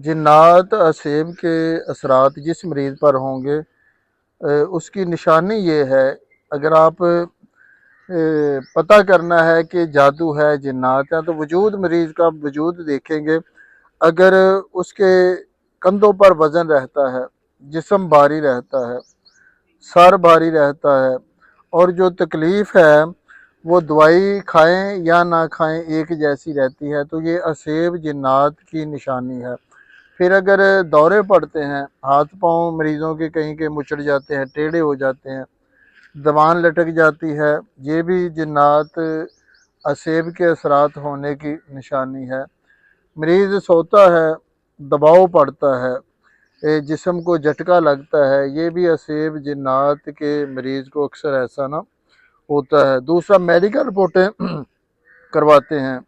جنات اسیب کے اثرات جس مریض پر ہوں گے اس کی نشانی یہ ہے، اگر آپ پتہ کرنا ہے کہ جادو ہے، جنات ہیں، تو وجود مریض کا وجود دیکھیں گے۔ اگر اس کے کندھوں پر وزن رہتا ہے، جسم بھاری رہتا ہے، سر بھاری رہتا ہے، اور جو تکلیف ہے وہ دوائی کھائیں یا نہ کھائیں ایک جیسی رہتی ہے، تو یہ اسیب جنات کی نشانی ہے۔ پھر اگر دورے پڑتے ہیں، ہاتھ پاؤں مریضوں کے کہیں کے مچڑ جاتے ہیں، ٹیڑھے ہو جاتے ہیں، زبان لٹک جاتی ہے، یہ بھی جنات اسیب کے اثرات ہونے کی نشانی ہے۔ مریض سوتا ہے، دباؤ پڑتا ہے، جسم کو جھٹکا لگتا ہے، یہ بھی اسیب جنات کے مریض کو اکثر ایسا نہ ہوتا ہے۔ دوسرا، میڈیکل رپورٹیں کرواتے ہیں،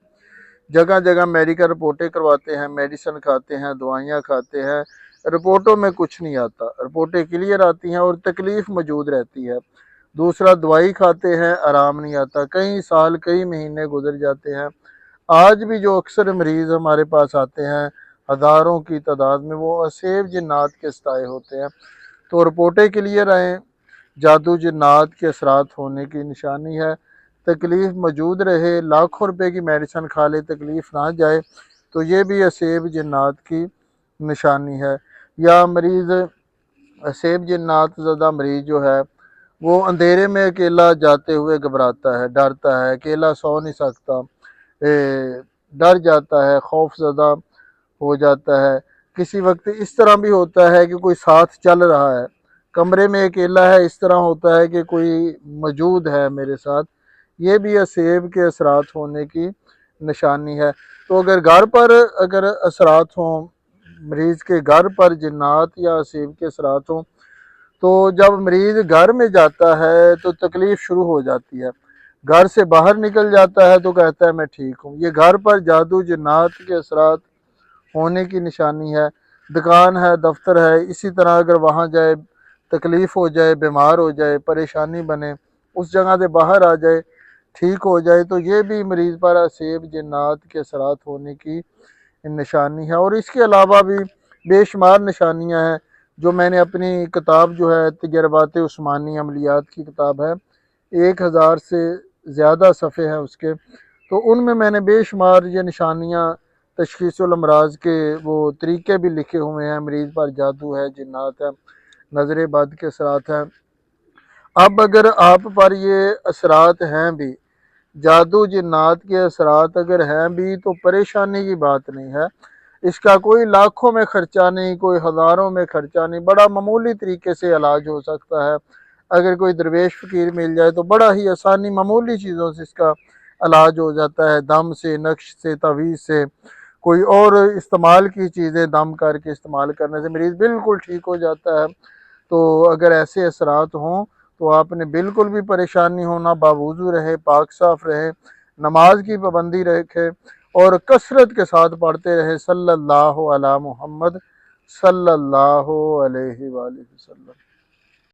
جگہ جگہ میڈیکل رپورٹیں کرواتے ہیں، میڈیسن کھاتے ہیں، دوائیاں کھاتے ہیں، رپورٹوں میں کچھ نہیں آتا، رپورٹیں کلیئر آتی ہیں اور تکلیف موجود رہتی ہے۔ دوسرا، دوائی کھاتے ہیں، آرام نہیں آتا، کئی سال کئی مہینے گزر جاتے ہیں۔ آج بھی جو اکثر مریض ہمارے پاس آتے ہیں ہزاروں کی تعداد میں، وہ اسیب جنات کے ستائے ہوتے ہیں۔ تو رپورٹیں کلیئر آئیں، جادو جنات کے اثرات ہونے کی نشانی ہے۔ تکلیف موجود رہے، لاکھوں روپے کی میڈیسن کھا لے، تکلیف نہ جائے، تو یہ بھی اسیب جنات کی نشانی ہے۔ یا مریض اسیب جنات زدہ مریض جو ہے وہ اندھیرے میں اکیلا جاتے ہوئے گھبراتا ہے، ڈرتا ہے، اکیلا سو نہیں سکتا، ڈر جاتا ہے، خوف زدہ ہو جاتا ہے۔ کسی وقت اس طرح بھی ہوتا ہے کہ کوئی ساتھ چل رہا ہے، کمرے میں اکیلا ہے، اس طرح ہوتا ہے کہ کوئی موجود ہے میرے ساتھ، یہ بھی اسیب کے اثرات ہونے کی نشانی ہے۔ تو اگر گھر پر اگر اثرات ہوں، مریض کے گھر پر جنات یا اسیب کے اثرات ہوں، تو جب مریض گھر میں جاتا ہے تو تکلیف شروع ہو جاتی ہے، گھر سے باہر نکل جاتا ہے تو کہتا ہے میں ٹھیک ہوں۔ یہ گھر پر جادو جنات کے اثرات ہونے کی نشانی ہے۔ دکان ہے، دفتر ہے، اسی طرح اگر وہاں جائے، تکلیف ہو جائے، بیمار ہو جائے، پریشانی بنے، اس جگہ سے باہر آ جائے، ٹھیک ہو جائے، تو یہ بھی مریض پر اسیب جنات کے اثرات ہونے کی نشانی ہے۔ اور اس کے علاوہ بھی بے شمار نشانیاں ہیں، جو میں نے اپنی کتاب جو ہے تجربات عثمانی عملیات کی کتاب ہے، 1000 سے زیادہ صفحے ہیں اس کے، تو ان میں نے بے شمار یہ نشانیاں، تشخیص الامراض کے وہ طریقے بھی لکھے ہوئے ہیں، مریض پر جادو ہے، جنات ہے، نظر بد کے اثرات ہیں۔ اب اگر آپ پر یہ اثرات ہیں بھی، جادو جنات کے اثرات اگر ہیں بھی، تو پریشانی کی بات نہیں ہے، اس کا کوئی لاکھوں میں خرچہ نہیں، کوئی ہزاروں میں خرچہ نہیں، بڑا معمولی طریقے سے علاج ہو سکتا ہے۔ اگر کوئی درویش فقیر مل جائے تو بڑا ہی آسانی، معمولی چیزوں سے اس کا علاج ہو جاتا ہے، دم سے، نقش سے، تعویذ سے، کوئی اور استعمال کی چیزیں دم کر کے استعمال کرنے سے مریض بالکل ٹھیک ہو جاتا ہے۔ تو اگر ایسے اثرات ہوں تو آپ نے بالکل بھی پریشانی ہونا، باوضو رہے، پاک صاف رہے، نماز کی پابندی رکھے، اور کثرت کے ساتھ پڑھتے رہے صلی اللہ علی محمد صلی اللہ علیہ وآلہ وسلم۔